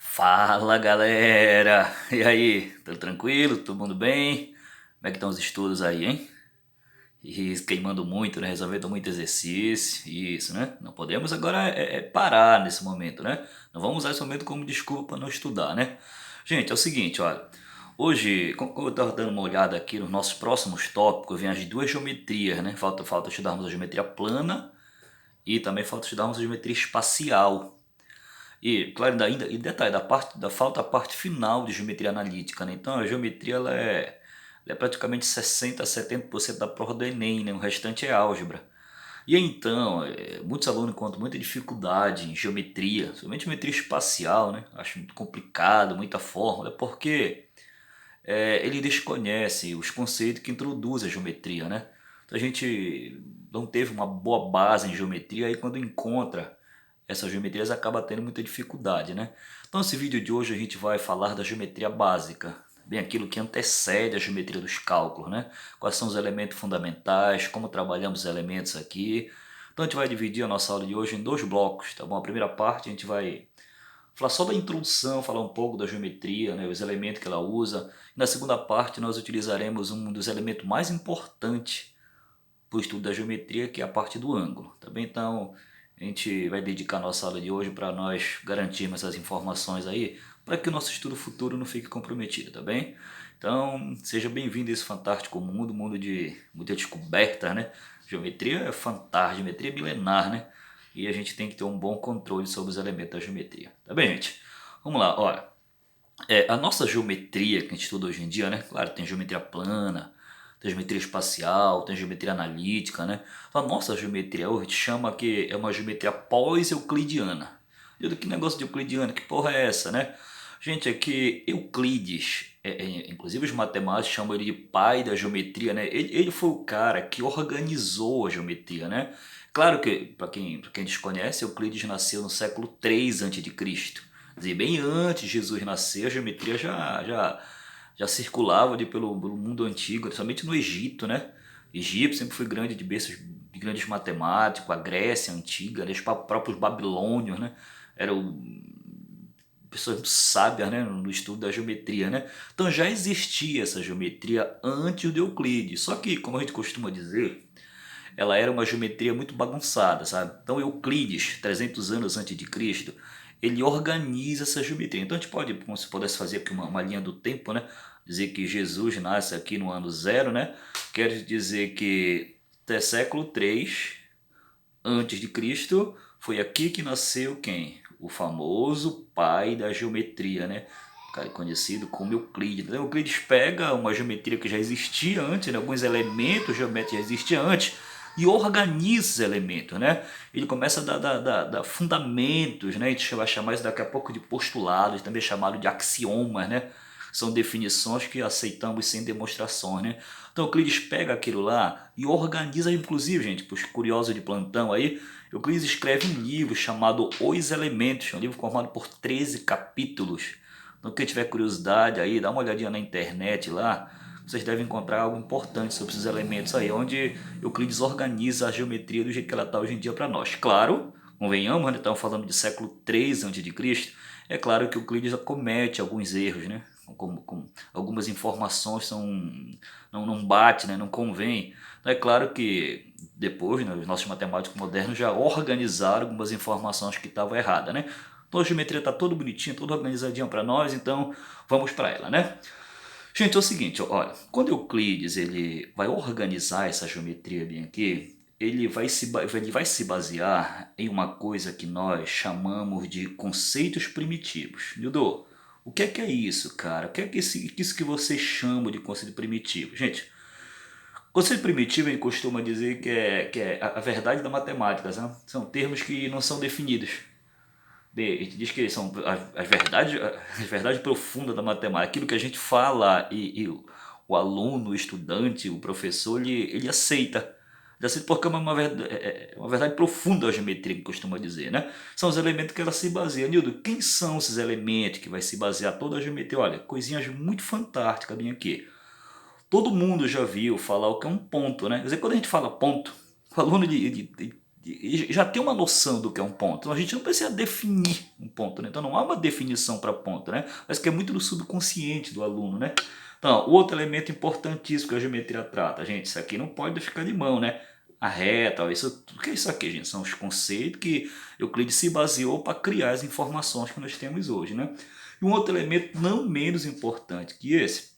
Fala galera! E aí, tudo tranquilo? Todo mundo bem? Como é que estão os estudos aí, hein? E queimando muito, né? Resolvendo muito exercício, isso, né? Não podemos agora parar nesse momento, né? Não vamos usar esse momento como desculpa para não estudar, né? Gente, é o seguinte, olha. Hoje, como eu estava dando uma olhada aqui nos nossos próximos tópicos, vem as duas geometrias, né? Falta estudarmos a geometria plana e também falta estudarmos a geometria espacial. E, claro, ainda, e detalhe, falta a parte final de geometria analítica, né? Então a geometria ela é praticamente 60 a 70% da prova do Enem, né? O restante é álgebra. E então, muitos alunos encontram muita dificuldade em geometria, somente geometria espacial, né? Acho muito complicado, muita fórmula, porque ele desconhece os conceitos que introduzem a geometria, né? Então a gente não teve uma boa base em geometria, aí quando encontra essas geometrias acaba tendo muita dificuldade, né? Então nesse vídeo de hoje a gente vai falar da geometria básica, bem aquilo que antecede a geometria dos cálculos, né? Quais são os elementos fundamentais, como trabalhamos os elementos aqui. Então a gente vai dividir a nossa aula de hoje em dois blocos, tá bom? A primeira parte a gente vai falar só da introdução, falar um pouco da geometria, né, os elementos que ela usa. Na segunda parte nós utilizaremos um dos elementos mais importantes para o estudo da geometria, que é a parte do ângulo. Tá bem? Então a gente vai dedicar a nossa aula de hoje para nós garantirmos essas informações aí, para que o nosso estudo futuro não fique comprometido, tá bem? Então seja bem-vindo a esse fantástico mundo, mundo de muita descoberta, né? Geometria é fantástica, geometria é milenar, né? E a gente tem que ter um bom controle sobre os elementos da geometria. Tá bem, gente? Vamos lá, olha. A nossa geometria que a gente estuda hoje em dia, né? Claro, tem geometria plana, tem geometria espacial, tem geometria analítica, né? A nossa geometria hoje chama que é uma geometria pós-euclidiana. Que negócio de euclidiana? Que porra é essa, né? Gente, é que Euclides, inclusive os matemáticos chamam ele de pai da geometria, né? Ele foi o cara que organizou a geometria, né? Claro que, para quem desconhece, Euclides nasceu no século 3 a.C. Quer dizer, bem antes de Jesus nascer, a geometria já circulava ali pelo mundo antigo, principalmente no Egito, né? Egito sempre foi grande de berços de grandes matemáticos, a Grécia antiga, né? Os próprios babilônios, né? Eram pessoas muito sábias, né? No estudo da geometria, né? Então já existia essa geometria antes de Euclides. Só que, como a gente costuma dizer, ela era uma geometria muito bagunçada, sabe? Então Euclides, 300 anos antes de Cristo, ele organiza essa geometria. Então a gente pode, como se pudesse fazer aqui uma linha do tempo, né? Dizer que Jesus nasce aqui no ano zero, né? Quer dizer que até século 3 antes de Cristo foi aqui que nasceu quem? O famoso pai da geometria, né? Cara conhecido como Euclides. Então, Euclides pega uma geometria que já existia antes, né? Alguns elementos geométricos já existiam antes, e organiza esses elementos, né? Ele começa a dar fundamentos, né? A gente vai chamar isso daqui a pouco de postulados, também chamado de axiomas, né? São definições que aceitamos sem demonstrações, né? Então Euclides pega aquilo lá e organiza, inclusive, gente, para os curiosos de plantão aí, Euclides escreve um livro chamado Os Elementos, um livro formado por 13 capítulos. Então quem tiver curiosidade aí, dá uma olhadinha na internet lá, vocês devem encontrar algo importante sobre esses elementos aí, onde Euclides organiza a geometria do jeito que ela está hoje em dia para nós. Claro, convenhamos, né, estamos falando de século 3 a.C., é claro que Euclides comete alguns erros, né? Como algumas informações não bate, né? Não convém. Então, é claro que depois, né, os nossos matemáticos modernos já organizaram algumas informações que estavam erradas, né? Então a geometria está toda bonitinha, toda organizadinha para nós, então vamos para ela, né? Gente, é o seguinte, olha, quando Euclides ele vai organizar essa geometria bem aqui, ele vai se basear em uma coisa que nós chamamos de conceitos primitivos. Nildo, o que é isso, cara? O que é isso que você chama de conceito primitivo? Gente, conceito primitivo ele costuma dizer que é a verdade da matemática, sabe? São termos que não são definidos. Bem, a gente diz que são as verdades profundas da matemática, aquilo que a gente fala e o aluno, o estudante, o professor, ele aceita. Ele aceita porque é uma verdade profunda da geometria, que costuma dizer, né? São os elementos que ela se baseia. Nildo, quem são esses elementos que vai se basear toda a geometria? Olha, coisinhas muito fantásticas bem aqui. Todo mundo já viu falar o que é um ponto, né? Quer dizer, quando a gente fala ponto, o aluno já tem uma noção do que é um ponto. Então a gente não precisa definir um ponto, né? Então não há uma definição para ponto, né? Mas que é muito do subconsciente do aluno, né? Então, o outro elemento importantíssimo que a geometria trata, gente, isso aqui não pode ficar de mão, né? A reta, ó, isso, o que é isso aqui, gente? São os conceitos que Euclides se baseou para criar as informações que nós temos hoje, né? E um outro elemento não menos importante que esse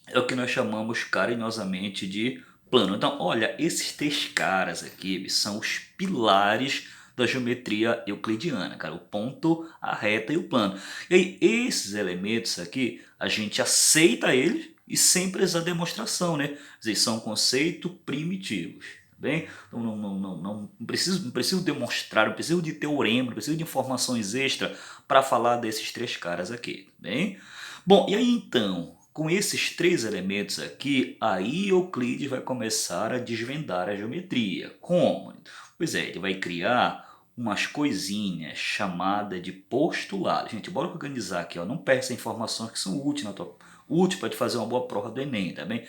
é o que nós chamamos carinhosamente de plano. Então, olha, esses três caras aqui são os pilares da geometria euclidiana, cara, o ponto, a reta e o plano. E aí, esses elementos aqui, a gente aceita eles e sem precisar de demonstração, né? Quer dizer, são conceitos primitivos. Bem, então não preciso demonstrar, não preciso de teorema, não preciso de informações extra para falar desses três caras aqui, bem? Bom, e aí então, com esses três elementos aqui, aí Euclides vai começar a desvendar a geometria. Como? Pois é, ele vai criar umas coisinhas chamadas de postulados. Gente, bora organizar aqui, ó, não perde essas informações que são úteis para te fazer uma boa prova do Enem, tá bem?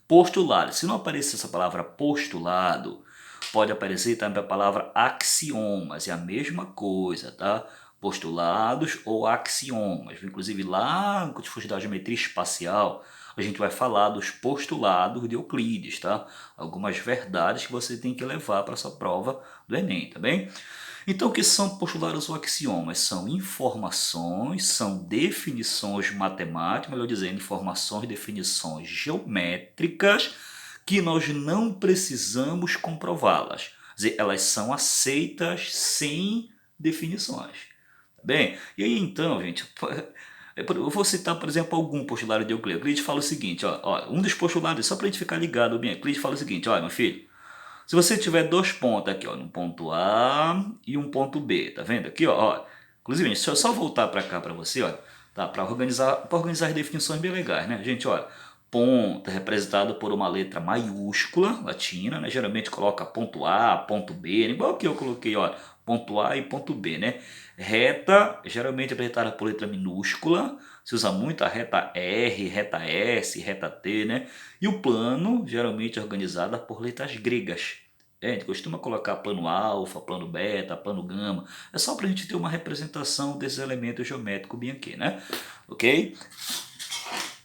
Postulado. Se não aparecer essa palavra postulado, pode aparecer também a palavra axiomas, é a mesma coisa, tá? Postulados ou axiomas. Inclusive lá, quando for estudar geometria espacial, a gente vai falar dos postulados de Euclides, tá? Algumas verdades que você tem que levar para essa prova do Enem, tá bem? Então, o que são postulados ou axiomas? São informações, são definições matemáticas, melhor dizendo, informações, definições geométricas que nós não precisamos comprová-las. Quer dizer, elas são aceitas sem definições. Tá bem? E aí então, gente, eu vou citar, por exemplo, algum postulado de Euclides. Euclides fala o seguinte, ó, um dos postulados, só para a gente ficar ligado bem, Euclides fala o seguinte, olha, meu filho, se você tiver dois pontos aqui, ó, um ponto A e um ponto B, tá vendo aqui, ó, inclusive, deixa eu só voltar para cá para você, ó, tá, para organizar as definições bem legais, né, gente, olha, ponto é representado por uma letra maiúscula, latina, né, geralmente coloca ponto A, ponto B, né, igual que eu coloquei, ó, ponto A e ponto B, né, reta, geralmente representada por letra minúscula, se usa muito a reta R, reta S, reta T, né? E o plano, geralmente organizado por letras gregas. A gente costuma colocar plano alfa, plano beta, plano gama. É só para a gente ter uma representação desses elementos geométricos bem aqui, né? Ok?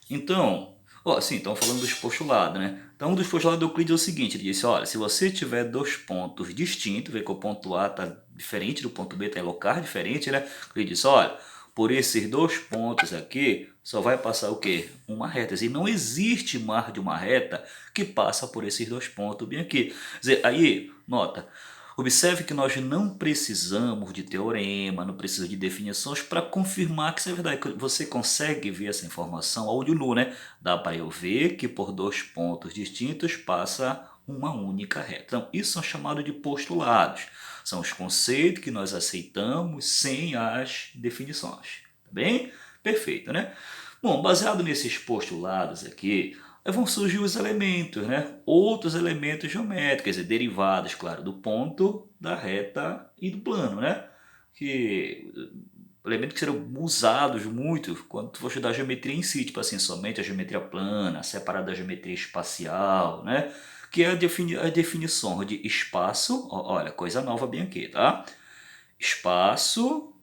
Então, ó, sim, estamos falando dos postulados, né? Então, um dos postulados do Euclides é o seguinte, ele disse, olha, se você tiver dois pontos distintos, vê que o ponto A está diferente do ponto B, está em locais diferentes, né? Ele disse, olha, por esses dois pontos aqui, só vai passar o quê? Uma reta. E não existe mais de uma reta que passa por esses dois pontos bem aqui. Quer dizer, aí, nota, observe que nós não precisamos de teorema, não precisamos de definições para confirmar que isso é verdade. Você consegue ver essa informação a olho nu, né? Dá para eu ver que por dois pontos distintos passa uma única reta. Então, isso são chamados de postulados. São os conceitos que nós aceitamos sem as definições. Tá bem? Perfeito, né? Bom, baseado nesses postulados aqui, vão surgir os elementos, né? Outros elementos geométricos, quer dizer, derivados, claro, do ponto, da reta e do plano, né? Que elementos que serão usados muito quando tu for estudar geometria em si, tipo assim, somente a geometria plana, separada da geometria espacial, né? Que é a definição de espaço, olha, coisa nova bem aqui, tá? Espaço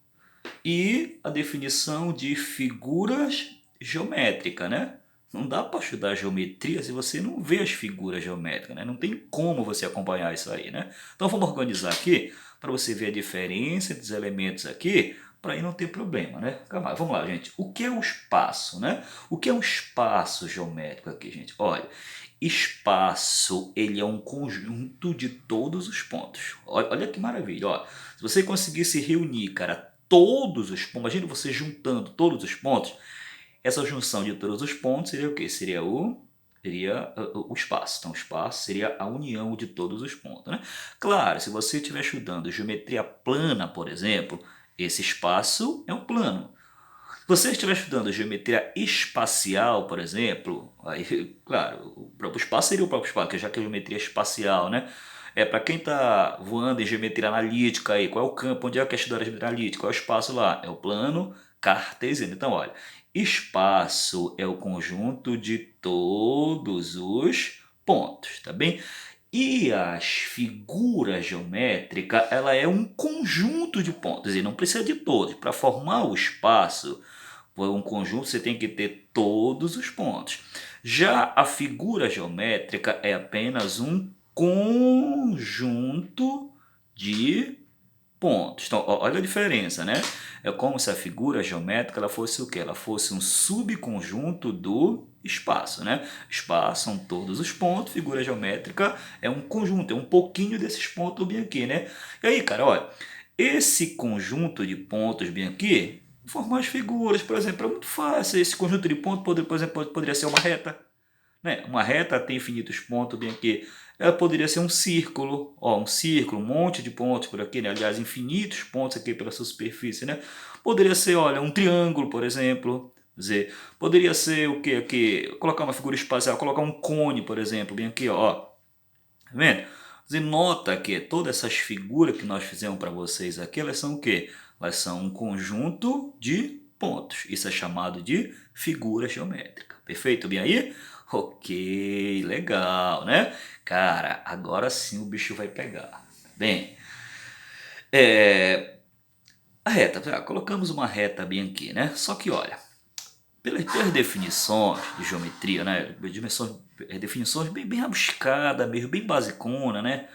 e a definição de figuras geométricas, né? Não dá para estudar geometria se você não vê as figuras geométricas, né? Não tem como você acompanhar isso aí, né? Então vamos organizar aqui para você ver a diferença dos elementos aqui, para aí não ter problema, né? Calma, vamos lá, gente. O que é um espaço, né? O que é um espaço geométrico aqui, gente? Olha, espaço, ele é um conjunto de todos os pontos. Olha que maravilha, ó. Se você conseguisse reunir, cara, todos os pontos, imagina você juntando todos os pontos, essa junção de todos os pontos seria o quê? Seria o espaço. Então, o espaço seria a união de todos os pontos, né? Claro, se você estiver estudando geometria plana, por exemplo, esse espaço é um plano. Se você estiver estudando geometria espacial, por exemplo, aí, claro, o próprio espaço seria o próprio espaço, já que é geometria espacial, né? É para quem está voando em geometria analítica aí, qual é o campo, onde é que é estudar a geometria analítica, qual é o espaço lá? É o plano cartesiano. Então, olha, espaço é o conjunto de todos os pontos, tá bem? E as figuras geométricas, ela é um conjunto de pontos, e não precisa de todos. Para formar o espaço, por um conjunto, você tem que ter todos os pontos. Já a figura geométrica é apenas um conjunto de pontos. Então, olha a diferença, né? É como se a figura geométrica ela fosse o quê? Ela fosse um subconjunto do espaço, né? Espaço são todos os pontos, figura geométrica é um conjunto, é um pouquinho desses pontos bem aqui, né? E aí, cara, olha, esse conjunto de pontos bem aqui, formar as figuras, por exemplo, é muito fácil. Esse conjunto de pontos, por exemplo, poderia ser uma reta, né? Uma reta tem infinitos pontos bem aqui. Ela poderia ser um círculo, ó, um círculo, um monte de pontos por aqui, né? Aliás, infinitos pontos aqui pela sua superfície, né? Poderia ser, olha, um triângulo, por exemplo. Quer dizer, poderia ser o que aqui? Colocar uma figura espacial, colocar um cone, por exemplo, bem aqui, ó. Tá vendo? Você nota que todas essas figuras que nós fizemos para vocês aqui, elas são o quê? Elas são um conjunto de pontos. Isso é chamado de figura geométrica. Perfeito? Bem aí? Ok, legal, né? Cara, agora sim o bicho vai pegar. Bem, a reta, colocamos uma reta bem aqui, né? Só que olha, pelas definições de geometria, né? Definições bem rabuscadas mesmo, bem basicona, né?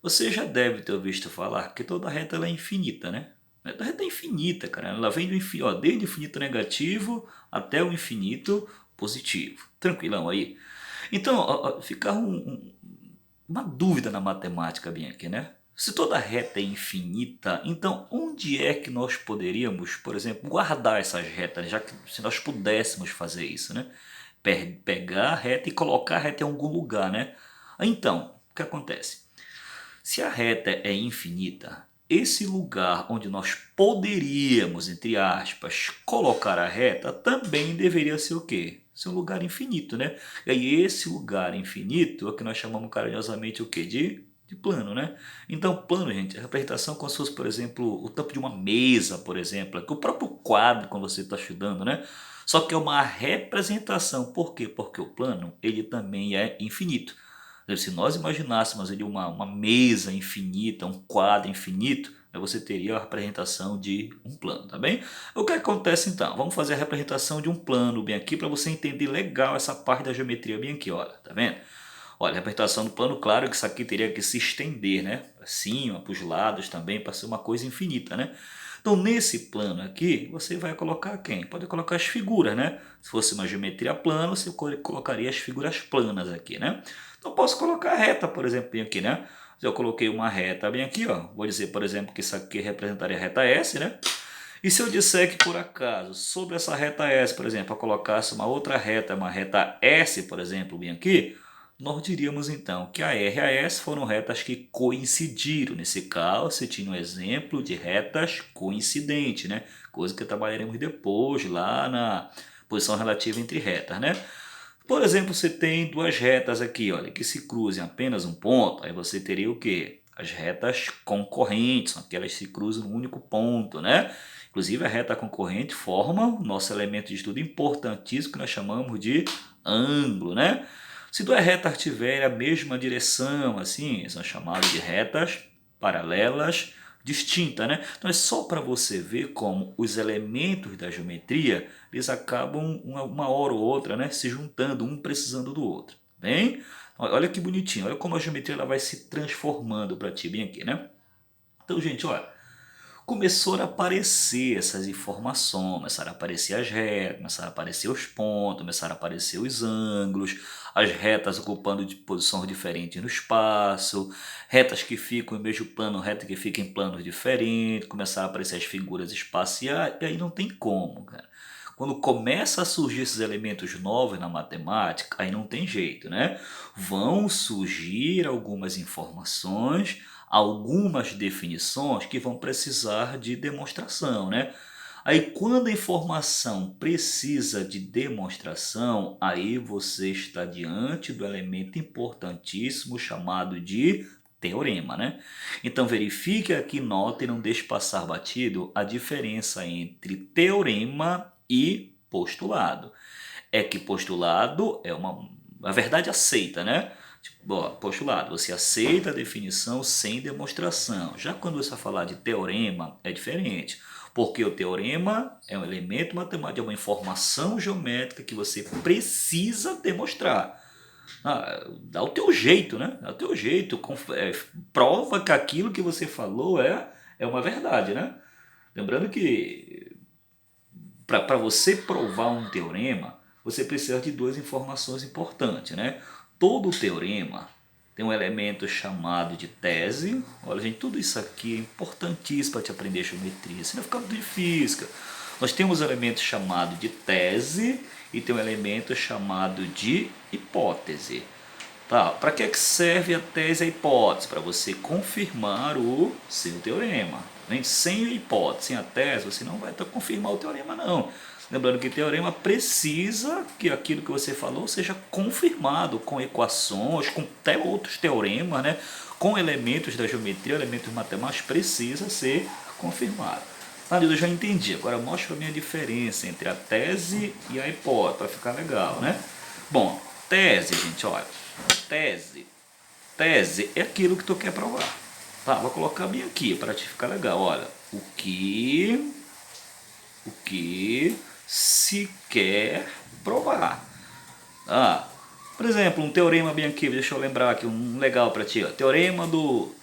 Você já deve ter ouvido falar que toda reta ela é infinita, né? A reta é infinita, cara. Ela vem do infinito, ó, desde o infinito negativo até o infinito positivo. Tranquilão aí? Então, ó, fica uma dúvida na matemática bem aqui, né? Se toda reta é infinita, então onde é que nós poderíamos, por exemplo, guardar essas retas, já que se nós pudéssemos fazer isso, né? Pegar a reta e colocar a reta em algum lugar, né? Então, o que acontece? Se a reta é infinita, esse lugar onde nós poderíamos, entre aspas, colocar a reta também deveria ser o quê? Ser um lugar infinito, né? E aí esse lugar infinito é o que nós chamamos carinhosamente o quê? De plano, né? Então plano, gente, é a representação como se fosse, por exemplo, o tampo de uma mesa, por exemplo, o próprio quadro quando você está estudando, né? Só que é uma representação. Por quê? Porque o plano ele também é infinito. Se nós imaginássemos ali uma mesa infinita, um quadro infinito, você teria a representação de um plano, tá bem? O que acontece então? Vamos fazer a representação de um plano bem aqui para você entender legal essa parte da geometria bem aqui, olha, tá vendo? Olha, a representação do plano, claro que isso aqui teria que se estender, né? Para cima, para os lados também, para ser uma coisa infinita, né? Então, nesse plano aqui, você vai colocar quem? Pode colocar as figuras, né? Se fosse uma geometria plana, você colocaria as figuras planas aqui, né? Então, posso colocar a reta, por exemplo, bem aqui, né? Se eu coloquei uma reta bem aqui, ó, vou dizer, por exemplo, que isso aqui representaria a reta S, né? E se eu disser que, por acaso, sobre essa reta S, por exemplo, eu colocasse uma outra reta, uma reta S, por exemplo, bem aqui, nós diríamos então que a R e a S foram retas que coincidiram. Nesse caso, você tinha um exemplo de retas coincidentes, né? Coisa que trabalharemos depois lá na posição relativa entre retas, né? Por exemplo, você tem duas retas aqui, olha, que se cruzem apenas um ponto, aí você teria o quê? As retas concorrentes, são aquelas que se cruzam num único ponto, né? Inclusive a reta concorrente forma o nosso elemento de estudo importantíssimo que nós chamamos de ângulo, né? Se duas retas tiverem a mesma direção, assim, são chamadas de retas paralelas distintas, né? Então é só para você ver como os elementos da geometria eles acabam uma hora ou outra, né, se juntando, um precisando do outro. Bem? Olha que bonitinho, olha como a geometria ela vai se transformando para ti bem aqui, né? Então, gente, olha, começou a aparecer essas informações, começaram a aparecer as retas, começaram a aparecer os pontos, começaram a aparecer os ângulos, as retas ocupando de posições diferentes no espaço, retas que ficam em mesmo plano, retas que ficam em planos diferentes, começaram a aparecer as figuras espaciais, e aí não tem como, cara. Quando começa a surgir esses elementos novos na matemática, aí não tem jeito, né? Vão surgir algumas informações, algumas definições que vão precisar de demonstração, né? Aí quando a informação precisa de demonstração, aí você está diante do elemento importantíssimo chamado de teorema, né? Então verifique aqui, nota e não deixe passar batido a diferença entre teorema e postulado. É que postulado é uma verdade aceita, né? Tipo, ó, postulado, você aceita a definição sem demonstração. Já quando você vai falar de teorema, é diferente. Porque o teorema é um elemento matemático, é uma informação geométrica que você precisa demonstrar. Dá o teu jeito, né? Dá o teu jeito. Prova que aquilo que você falou é uma verdade, né? Lembrando que para você provar um teorema, você precisa de duas informações importantes, né? Todo teorema tem um elemento chamado de tese. Olha, gente, tudo isso aqui é importantíssimo para te aprender geometria, senão fica muito difícil. Nós temos um elemento chamado de tese e tem um elemento chamado de hipótese. Tá, para que serve a tese e a hipótese? Para você confirmar o seu teorema. Sem a hipótese, sem a tese, você não vai confirmar o teorema, não. Lembrando que o teorema precisa que aquilo que você falou seja confirmado com equações, com até outros teoremas, né? Com elementos da geometria, elementos matemáticos, precisa ser confirmado. Eu já entendi. Agora mostra para mim a diferença entre a tese e a hipótese, para ficar legal, né? Bom, tese, gente, olha. Tese é aquilo que tu quer provar. Tá, vou colocar bem aqui para te ficar legal. Olha, o que se quer provar. Por exemplo, um teorema bem aqui, deixa eu lembrar aqui um legal para ti. Ó. Teorema do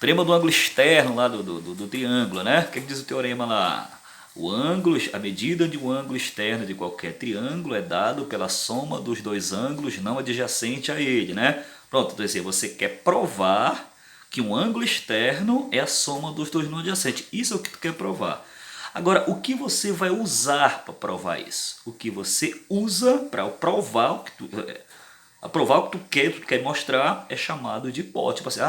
ângulo externo lá do triângulo, né? O que diz o teorema lá? O ângulo, a medida de um ângulo externo de qualquer triângulo é dado pela soma dos dois ângulos não adjacentes a ele, né? Pronto, então assim, você quer provar que um ângulo externo é a soma dos dois não adjacentes. Isso é o que tu quer provar. Agora, o que você vai usar para provar isso? O que você usa para provar o que tu quer mostrar é chamado de hipótese. Tipo assim,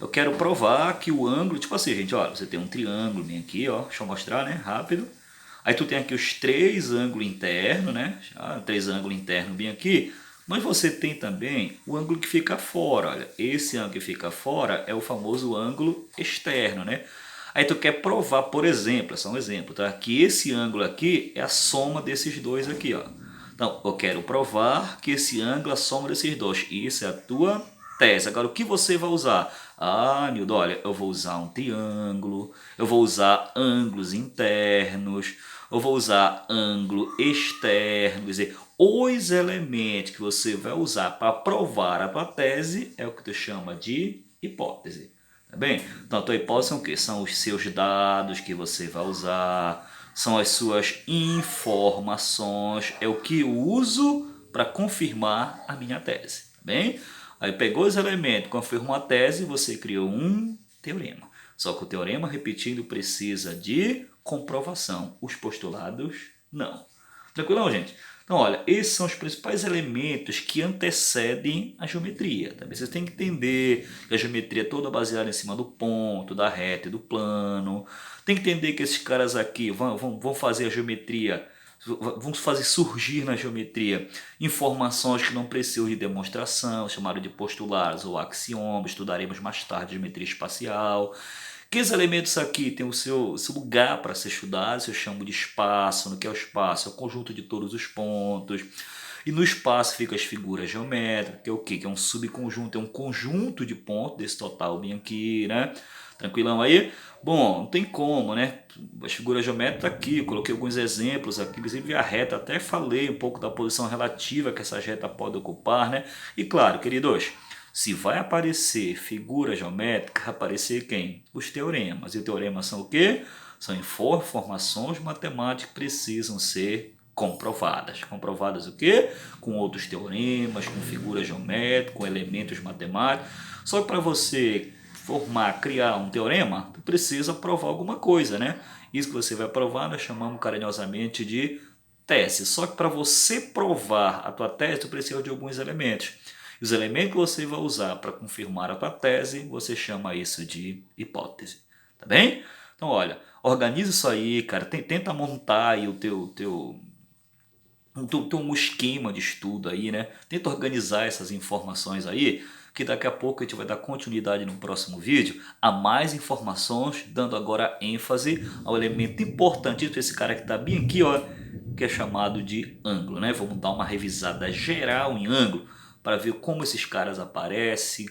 eu quero provar que o ângulo, tipo assim, gente, olha, você tem um triângulo bem aqui, ó, deixa eu mostrar, né, rápido. Aí tu tem aqui os três ângulos internos, né, três ângulos internos bem aqui. Mas você tem também o ângulo que fica fora, olha, esse ângulo que fica fora é o famoso ângulo externo, né. Aí tu quer provar, por exemplo, é só um exemplo, tá, que esse ângulo aqui é a soma desses dois aqui, ó. Então, eu quero provar que esse ângulo é a soma desses dois. Isso é a tua tese. Agora, o que você vai usar? Nildo, olha, eu vou usar um triângulo, eu vou usar ângulos internos, eu vou usar ângulo externo. Quer dizer, os elementos que você vai usar para provar a tua tese é o que tu chama de hipótese. Tá bem? Então, a tua hipótese são o quê? São os seus dados que você vai usar, são as suas informações, é o que eu uso para confirmar a minha tese. Tá bem? Aí pegou os elementos, confirmou a tese, você criou um teorema. Só que o teorema, repetindo, precisa de comprovação. Os postulados, não. Tranquilão, gente? Então, olha, esses são os principais elementos que antecedem a geometria. Também vocês têm que entender que a geometria é toda baseada em cima do ponto, da reta e do plano. Tem que entender que esses caras aqui vão fazer a geometria, vão fazer surgir na geometria informações que não precisam de demonstração, chamado de postulados ou axiomas. Estudaremos mais tarde geometria espacial. Que esses elementos aqui têm o seu lugar para ser estudado, eu chamo de espaço. No que é o espaço? É o conjunto de todos os pontos. E no espaço ficam as figuras geométricas, que é o quê? Que é um subconjunto, é um conjunto de pontos desse total bem aqui, né? Tranquilão aí? Bom, não tem como, né? As figuras geométricas aqui, eu coloquei alguns exemplos aqui, inclusive a reta, até falei um pouco da posição relativa que essa reta pode ocupar, né? E claro, queridos, se vai aparecer figura geométrica, vai aparecer quem? Os teoremas. E teoremas são o quê? São informações matemáticas que precisam ser comprovadas. Comprovadas o quê? Com outros teoremas, com figuras geométricas, com elementos matemáticos. Só que para você criar um teorema, tu precisa provar alguma coisa, né? Isso que você vai provar, nós chamamos carinhosamente de tese. Só que para você provar a tua tese, tu precisa de alguns elementos. E os elementos que você vai usar para confirmar a tua tese, você chama isso de hipótese. Tá bem? Então, olha, organiza isso aí, cara. Tenta montar aí o teu um esquema de estudo aí, né? Tenta organizar essas informações aí, que daqui a pouco a gente vai dar continuidade no próximo vídeo a mais informações, dando agora ênfase ao elemento importantíssimo desse cara que está bem aqui, ó, que é chamado de ângulo, né? Vamos dar uma revisada geral em ângulo, para ver como esses caras aparecem,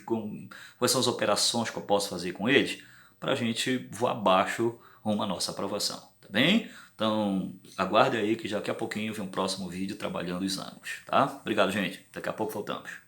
quais são as operações que eu posso fazer com eles, para a gente voar abaixo rumo à nossa aprovação, tá bem? Então aguarde aí que daqui a pouquinho vem um próximo vídeo trabalhando os ângulos, tá? Obrigado, gente. Daqui a pouco voltamos.